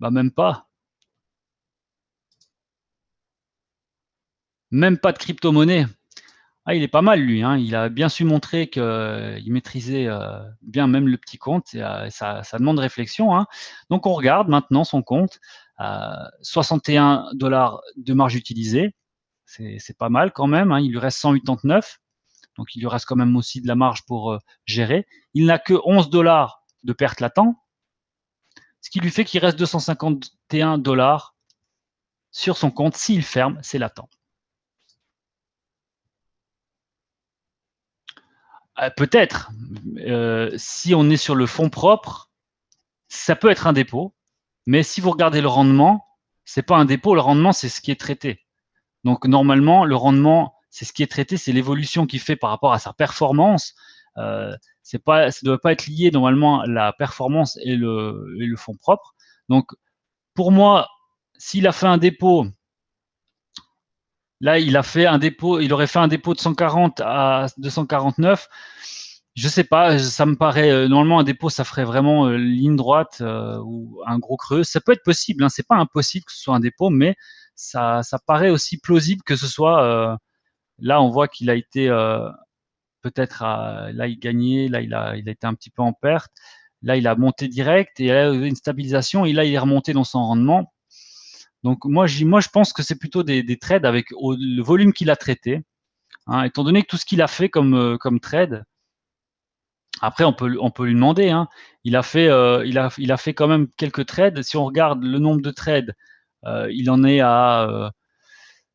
A: Bah, même pas. Même pas de crypto-monnaie. Ah, il est pas mal, lui, hein. Il a bien su montrer qu'il maîtrisait bien même le petit compte. Et, ça demande réflexion, hein. Donc, on regarde maintenant son compte. 61 $ de marge utilisée. C'est pas mal quand même, hein. Il lui reste 189. Donc, il lui reste quand même aussi de la marge pour gérer. Il n'a que 11 $ de perte latent, ce qui lui fait qu'il reste 251 $ sur son compte. S'il ferme, c'est latent. Peut-être, si on est sur le fonds propre, ça peut être un dépôt, mais si vous regardez le rendement, c'est pas un dépôt, le rendement, c'est ce qui est traité. Donc, normalement, le rendement, c'est ce qui est traité, c'est l'évolution qu'il fait par rapport à sa performance. Ça ne doit pas être lié normalement à la performance et le fonds propre. Donc, pour moi, s'il a fait un dépôt, là, il aurait fait un dépôt de 140 à 249. Je sais pas, ça me paraît, normalement, un dépôt, ça ferait vraiment ligne droite ou un gros creux. Ça peut être possible, hein, c'est pas impossible que ce soit un dépôt, mais ça paraît aussi plausible que ce soit. Là, on voit qu'il a été peut-être là, il gagnait, là, il a été un petit peu en perte. Là, il a monté direct et là, il y a une stabilisation et là, il est remonté dans son rendement. Donc, moi, je pense que c'est plutôt des trades avec le volume qu'il a traité, hein, étant donné que tout ce qu'il a fait comme trade. Après, on peut lui demander, hein. Il a fait quand même quelques trades. Si on regarde le nombre de trades, il en est à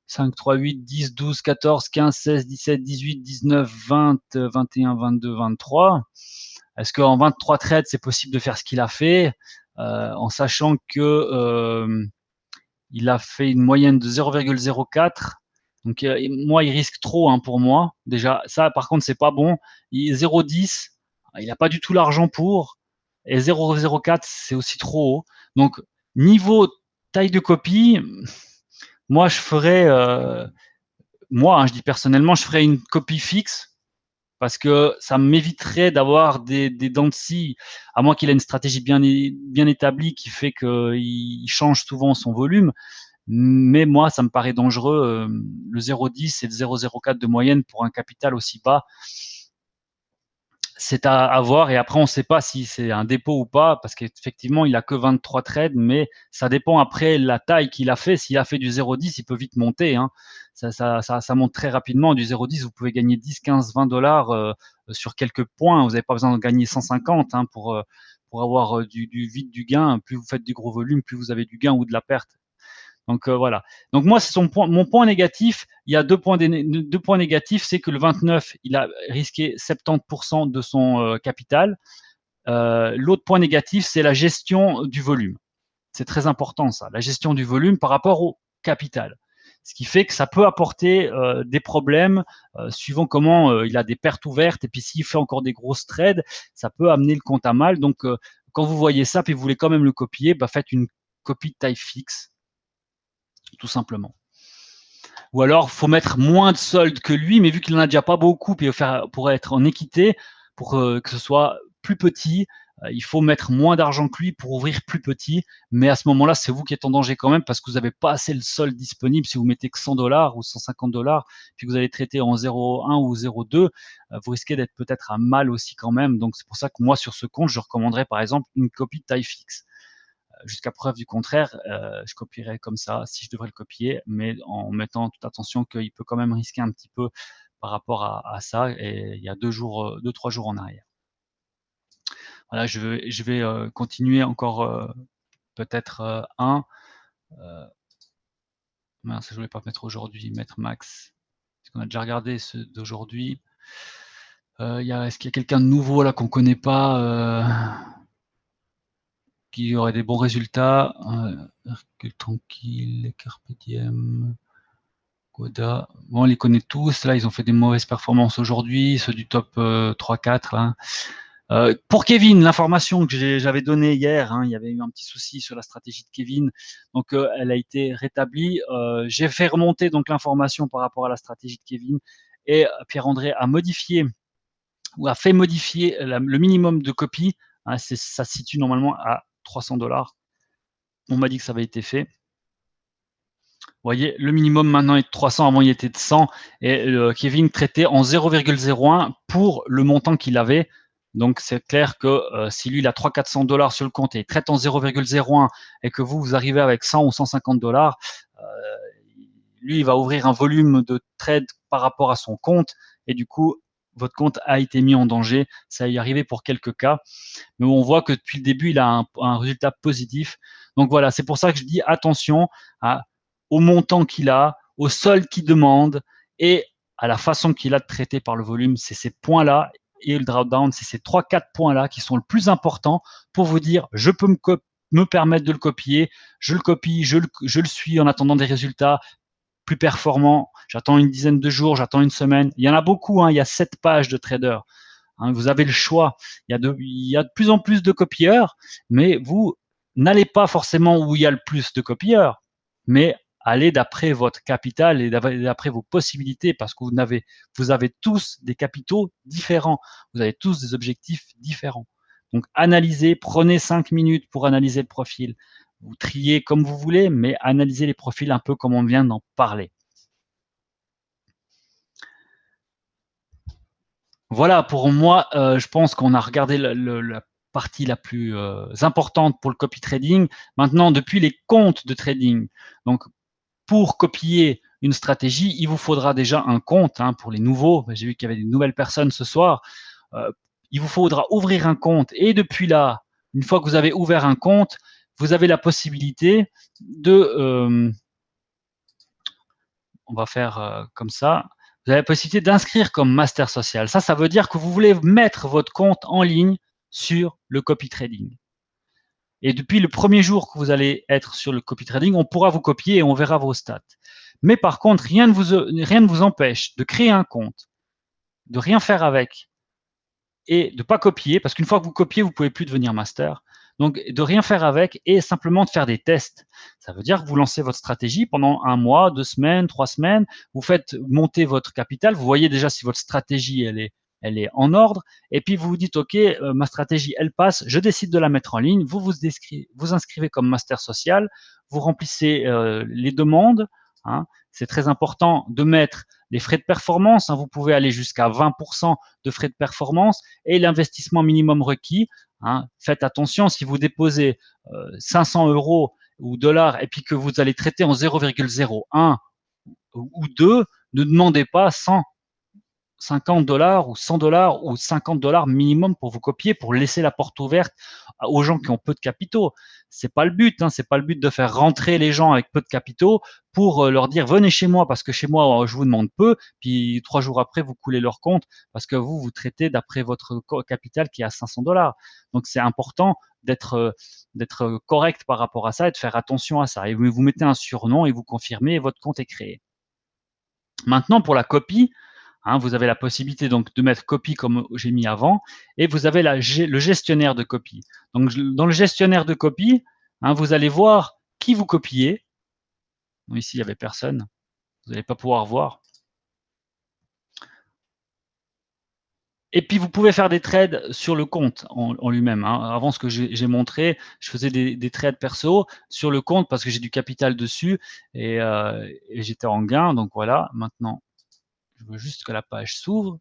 A: 5, 3, 8, 10, 12, 14, 15, 16, 17, 18, 19, 20, 21, 22, 23. Est-ce qu'en 23 trades, c'est possible de faire ce qu'il a fait, en sachant que il a fait une moyenne de 0,04. Donc moi, il risque trop, hein, pour moi. Déjà, ça, par contre, c'est pas bon. 0,10, il n'a pas du tout l'argent pour. Et 0,04, c'est aussi trop haut. Donc, niveau taille de copie, moi, je ferais, moi, hein, je dis personnellement, je ferais une copie fixe parce que ça m'éviterait d'avoir des dents de scie, à moins qu'il ait une stratégie bien établie qui fait qu'il change souvent son volume. Mais moi, ça me paraît dangereux, le 0,10 et le 0,04 de moyenne pour un capital aussi bas. C'est à voir et après on ne sait pas si c'est un dépôt ou pas parce qu'effectivement il a que 23 trades, mais ça dépend après la taille qu'il a fait. S'il a fait du 0,10, il peut vite monter, hein. Ça monte très rapidement. Du 0,10, vous pouvez gagner 10, 15, 20 $ sur quelques points. Vous n'avez pas besoin de gagner 150, hein, pour avoir vite du gain. Plus vous faites du gros volume, plus vous avez du gain ou de la perte. Donc voilà. Donc moi, c'est mon point négatif. Il y a deux points négatifs, c'est que le 29, il a risqué 70% de son capital. L'autre point négatif, c'est la gestion du volume. C'est très important ça, la gestion du volume par rapport au capital. Ce qui fait que ça peut apporter des problèmes suivant comment il a des pertes ouvertes, et puis s'il fait encore des grosses trades, ça peut amener le compte à mal. Donc quand vous voyez ça, puis vous voulez quand même le copier, bah, faites une copie de taille fixe, tout simplement. Ou alors, faut mettre moins de soldes que lui, mais vu qu'il en a déjà pas beaucoup, puis pour être en équité, pour que ce soit plus petit, il faut mettre moins d'argent que lui pour ouvrir plus petit. Mais à ce moment-là, c'est vous qui êtes en danger quand même parce que vous n'avez pas assez le solde disponible. Si vous mettez que $100 ou $150, puis que vous allez traiter en 0,1 ou 0,2, vous risquez d'être peut-être à mal aussi quand même. Donc c'est pour ça que moi, sur ce compte, je recommanderais par exemple une copie de taille fixe. Jusqu'à preuve du contraire, je copierais comme ça si je devrais le copier, mais en mettant toute attention qu'il peut quand même risquer un petit peu par rapport à ça. Et il y a 2-3 jours en arrière. Voilà, je vais continuer encore peut-être un. Mince, je voulais pas mettre aujourd'hui, mettre max. Parce qu'on a déjà regardé ceux d'aujourd'hui. Est-ce qu'il y a quelqu'un de nouveau là qu'on connaît pas qui aurait des bons résultats? Hercule Tranquille, Carpe Diem, Coda. Bon, on les connaît tous. Là, ils ont fait des mauvaises performances aujourd'hui, ceux du top 3-4. Là. Pour Kevin, l'information que j'avais donnée hier, il y avait eu un petit souci sur la stratégie de Kevin, donc elle a été rétablie. J'ai fait remonter donc l'information par rapport à la stratégie de Kevin et Pierre-André a modifié ou a fait modifier le minimum de copies. Ça se situe normalement à $300. On m'a dit que ça avait été fait. Vous voyez, le minimum maintenant est de 300, avant il était de 100, et Kevin traitait en 0,01 pour le montant qu'il avait. Donc c'est clair que si lui il a $300-400 sur le compte et il traite en 0,01 et que vous arrivez avec 100 ou $150, lui il va ouvrir un volume de trade par rapport à son compte et du coup votre compte a été mis en danger. Ça y est arrivé pour quelques cas, mais on voit que depuis le début il a un résultat positif. Donc voilà, c'est pour ça que je dis attention au montant qu'il a, au solde qu'il demande et à la façon qu'il a de traiter par le volume. C'est ces points-là et le drawdown, c'est ces 3-4 points-là qui sont le plus importants pour vous dire je peux me permettre de le copier, je le copie, je le suis en attendant des résultats plus performants. J'attends une dizaine de jours, j'attends une semaine. Il y en a beaucoup, il y a 7 pages de traders. Vous avez le choix. Il y a de plus en plus de copieurs, mais vous n'allez pas forcément où il y a le plus de copieurs, mais allez d'après votre capital et d'après vos possibilités, parce que vous avez tous des capitaux différents, vous avez tous des objectifs différents. Donc analysez, prenez 5 minutes pour analyser le profil. Vous triez comme vous voulez, mais analysez les profils un peu comme on vient d'en parler. Voilà, pour moi, je pense qu'on a regardé la partie la plus importante pour le copy trading. Maintenant, depuis les comptes de trading, donc pour copier une stratégie, il vous faudra déjà un compte pour les nouveaux. J'ai vu qu'il y avait des nouvelles personnes ce soir. Il vous faudra ouvrir un compte et depuis là, une fois que vous avez ouvert un compte, vous avez la possibilité de, on va faire comme ça, vous avez la possibilité d'inscrire comme master social. Ça veut dire que vous voulez mettre votre compte en ligne sur le copy trading. Et depuis le premier jour que vous allez être sur le copy trading, on pourra vous copier et on verra vos stats. Mais par contre, rien ne vous empêche de créer un compte, de rien faire avec et de ne pas copier, parce qu'une fois que vous copiez, vous ne pouvez plus devenir master. Donc, de rien faire avec et simplement de faire des tests. Ça veut dire que vous lancez votre stratégie pendant 1 mois, 2 semaines, 3 semaines. Vous faites monter votre capital. Vous voyez déjà si votre stratégie, elle est en ordre. Et puis, vous vous dites, OK, ma stratégie, elle passe. Je décide de la mettre en ligne. Vous inscrivez comme master social. Vous remplissez les demandes. C'est très important de mettre les frais de performance. Vous pouvez aller jusqu'à 20% de frais de performance et l'investissement minimum requis. Faites attention, si vous déposez 500 € ou dollars et puis que vous allez traiter en 0,01 ou 2, ne demandez pas 100 $50 ou $100 ou $50 minimum pour vous copier, pour laisser la porte ouverte aux gens qui ont peu de capitaux. C'est pas le but, hein, c'est pas le but de faire rentrer les gens avec peu de capitaux pour leur dire venez chez moi parce que chez moi je vous demande peu, puis 3 jours après vous coulez leur compte parce que vous traitez d'après votre capital qui est à $500. Donc c'est important d'être correct par rapport à ça et de faire attention à ça. Et vous mettez un surnom et vous confirmez et votre compte est créé. Maintenant pour la copie, hein, vous avez la possibilité donc de mettre copie comme j'ai mis avant, et vous avez le gestionnaire de copie. Donc dans le gestionnaire de copie, hein, vous allez voir qui vous copiez. Donc, ici il n'y avait personne, vous n'allez pas pouvoir voir. Et puis vous pouvez faire des trades sur le compte en lui-même. Hein. Avant ce que j'ai montré, je faisais des trades perso sur le compte parce que j'ai du capital dessus et j'étais en gain. Donc voilà, maintenant je veux juste que la page s'ouvre.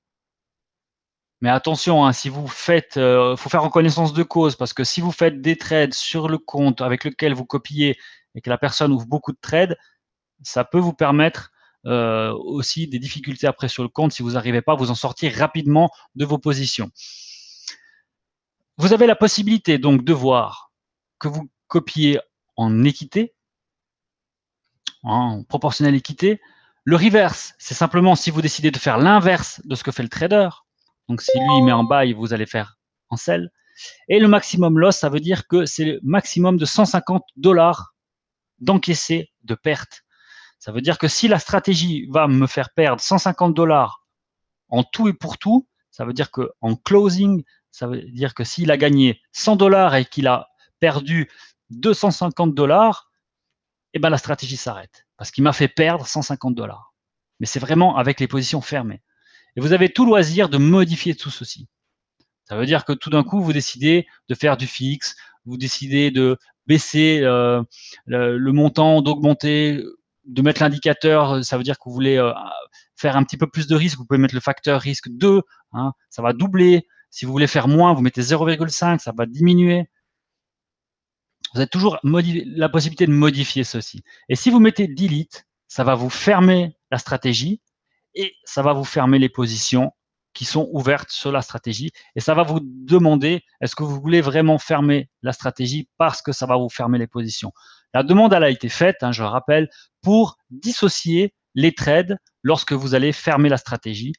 A: Mais attention, hein, si vous faites, faut faire en connaissance de cause, parce que si vous faites des trades sur le compte avec lequel vous copiez et que la personne ouvre beaucoup de trades, ça peut vous permettre aussi des difficultés après sur le compte si vous n'arrivez pas à vous en sortir rapidement de vos positions. Vous avez la possibilité donc de voir que vous copiez en équité, en proportionnel équité. Le reverse, c'est simplement si vous décidez de faire l'inverse de ce que fait le trader. Donc si lui il met en buy, vous allez faire en sell. Et le maximum loss, ça veut dire que c'est le maximum de $150 d'encaissé de perte. Ça veut dire que si la stratégie va me faire perdre $150 en tout et pour tout, ça veut dire qu'en closing, ça veut dire que s'il a gagné $100 et qu'il a perdu $250, eh ben la stratégie s'arrête parce qu'il m'a fait perdre $150. Mais c'est vraiment avec les positions fermées. Et vous avez tout loisir de modifier tout ceci. Ça veut dire que tout d'un coup, vous décidez de faire du fixe, vous décidez de baisser le montant, d'augmenter, de mettre l'indicateur. Ça veut dire que vous voulez faire un petit peu plus de risque. Vous pouvez mettre le facteur risque 2, hein, ça va doubler. Si vous voulez faire moins, vous mettez 0,5, ça va diminuer. Vous avez toujours la possibilité de modifier ceci. Et si vous mettez delete, ça va vous fermer la stratégie et ça va vous fermer les positions qui sont ouvertes sur la stratégie. Et ça va vous demander, est-ce que vous voulez vraiment fermer la stratégie parce que ça va vous fermer les positions. La demande, elle a été faite, hein, je rappelle, pour dissocier les trades lorsque vous allez fermer la stratégie,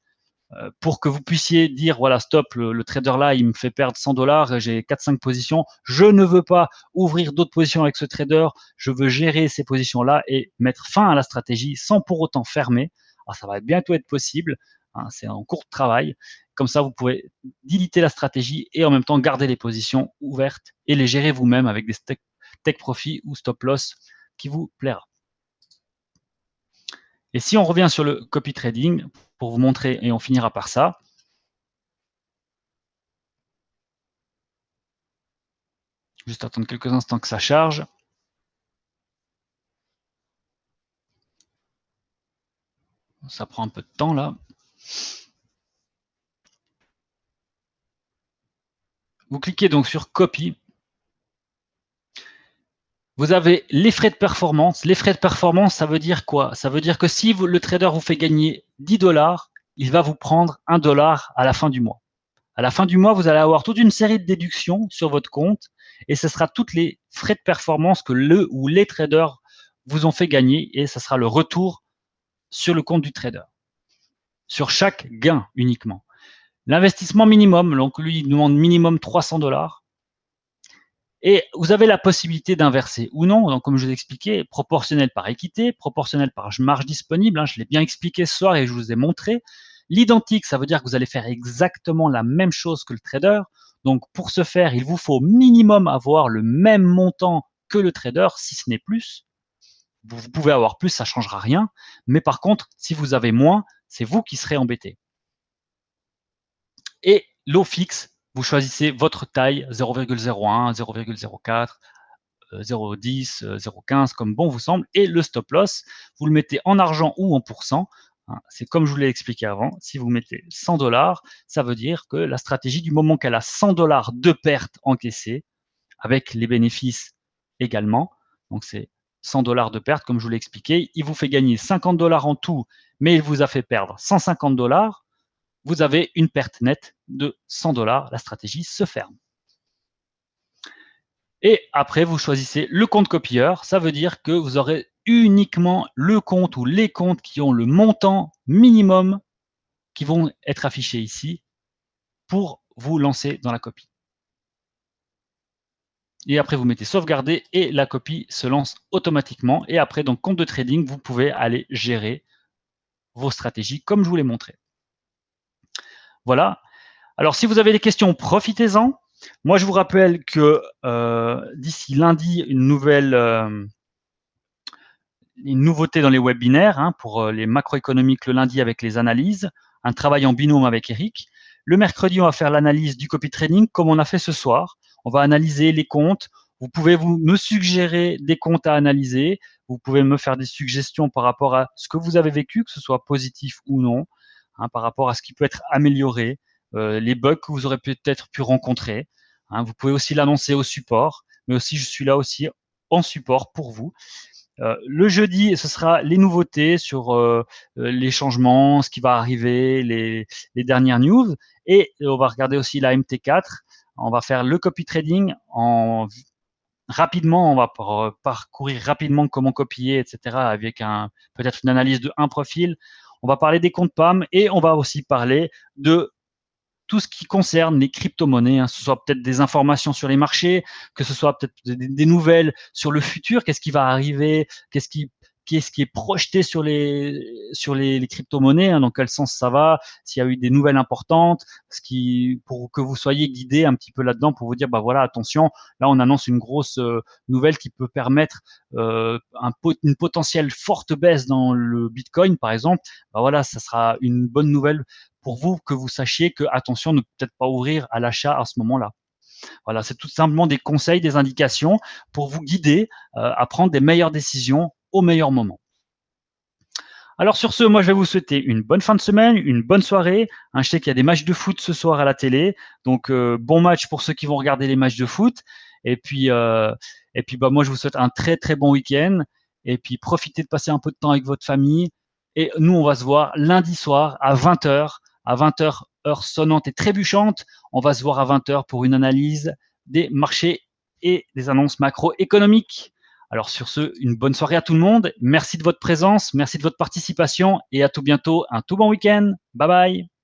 A: pour que vous puissiez dire, voilà, stop, le trader là, il me fait perdre $100, j'ai 4-5 positions, je ne veux pas ouvrir d'autres positions avec ce trader, je veux gérer ces positions-là et mettre fin à la stratégie sans pour autant fermer. Alors, ça va bientôt être possible, hein, c'est en cours de travail. Comme ça, vous pouvez deleter la stratégie et en même temps garder les positions ouvertes et les gérer vous-même avec des take profit ou stop loss qui vous plaira. Et si on revient sur le copy trading, pour vous montrer, et on finira par ça. Juste attendre quelques instants que ça charge. Ça prend un peu de temps là. Vous cliquez donc sur Copy. Vous avez les frais de performance. Les frais de performance, ça veut dire quoi? Ça veut dire que si le trader vous fait gagner $10, il va vous prendre $1 à la fin du mois. À la fin du mois, vous allez avoir toute une série de déductions sur votre compte et ce sera toutes les frais de performance que le ou les traders vous ont fait gagner et ce sera le retour sur le compte du trader. Sur chaque gain uniquement. L'investissement minimum, donc lui, il demande minimum $300. Et vous avez la possibilité d'inverser ou non, donc comme je vous ai expliqué, proportionnel par équité, proportionnel par marge disponible, hein, je l'ai bien expliqué ce soir et je vous ai montré. L'identique, ça veut dire que vous allez faire exactement la même chose que le trader. Donc pour ce faire, il vous faut minimum avoir le même montant que le trader, si ce n'est plus. Vous pouvez avoir plus, ça ne changera rien. Mais par contre, si vous avez moins, c'est vous qui serez embêté. Et l'eau fixe, vous choisissez votre taille 0,01, 0,04, 0,10, 0,15 comme bon vous semble. Et le stop loss, vous le mettez en argent ou en pourcent. C'est comme je vous l'ai expliqué avant. Si vous mettez $100, ça veut dire que la stratégie, du moment qu'elle a $100 de perte encaissée, avec les bénéfices également, donc c'est $100 de perte, comme je vous l'ai expliqué, il vous fait gagner $50 en tout, mais il vous a fait perdre $150. vous avez une perte nette de 100 $. La stratégie se ferme. Et après, vous choisissez le compte copieur. Ça veut dire que vous aurez uniquement le compte ou les comptes qui ont le montant minimum qui vont être affichés ici pour vous lancer dans la copie. Et après, vous mettez sauvegarder et la copie se lance automatiquement. Et après, dans compte de trading, vous pouvez aller gérer vos stratégies comme je vous l'ai montré. Voilà. Alors, si vous avez des questions, profitez-en. Moi, je vous rappelle que d'ici lundi, une nouveauté dans les webinaires pour les macroéconomiques le lundi avec les analyses, un travail en binôme avec Eric. Le mercredi, on va faire l'analyse du copy trading comme on a fait ce soir. On va analyser les comptes. Vous pouvez me suggérer des comptes à analyser. Vous pouvez me faire des suggestions par rapport à ce que vous avez vécu, que ce soit positif ou non, par rapport à ce qui peut être amélioré, les bugs que vous aurez peut-être pu rencontrer. Vous pouvez aussi l'annoncer au support, mais aussi je suis là aussi en support pour vous. Le jeudi, ce sera les nouveautés sur les changements, ce qui va arriver, les dernières news. Et on va regarder aussi la MT4. On va faire le copy trading rapidement. On va parcourir rapidement comment copier, etc. avec peut-être une analyse de un profil. On va parler des comptes PAM et on va aussi parler de tout ce qui concerne les crypto-monnaies, ce soit peut-être des informations sur les marchés, que ce soit peut-être des nouvelles sur le futur, qu'est-ce qui va arriver, qu'est-ce qui est projeté sur les crypto-monnaies, dans quel sens ça va, s'il y a eu des nouvelles importantes, pour que vous soyez guidés un petit peu là-dedans pour vous dire, bah voilà, attention, là on annonce une grosse nouvelle qui peut permettre une potentielle forte baisse dans le Bitcoin, par exemple. Bah voilà, ça sera une bonne nouvelle pour vous, que vous sachiez que, attention, ne peut-être pas ouvrir à l'achat à ce moment-là. Voilà, c'est tout simplement des conseils, des indications pour vous guider à prendre des meilleures décisions au meilleur moment. Alors sur ce, moi je vais vous souhaiter une bonne fin de semaine, une bonne soirée. Je sais qu'il y a des matchs de foot ce soir à la télé, donc bon match pour ceux qui vont regarder les matchs de foot. Et puis bah, moi je vous souhaite un très très bon week-end. Et puis profitez de passer un peu de temps avec votre famille. Et nous on va se voir lundi soir à 20h. À 20h, heure sonnante et trébuchante, on va se voir à 20h pour une analyse des marchés et des annonces macroéconomiques. Alors sur ce, une bonne soirée à tout le monde. Merci de votre présence, merci de votre participation et à tout bientôt. Un tout bon week-end. Bye bye.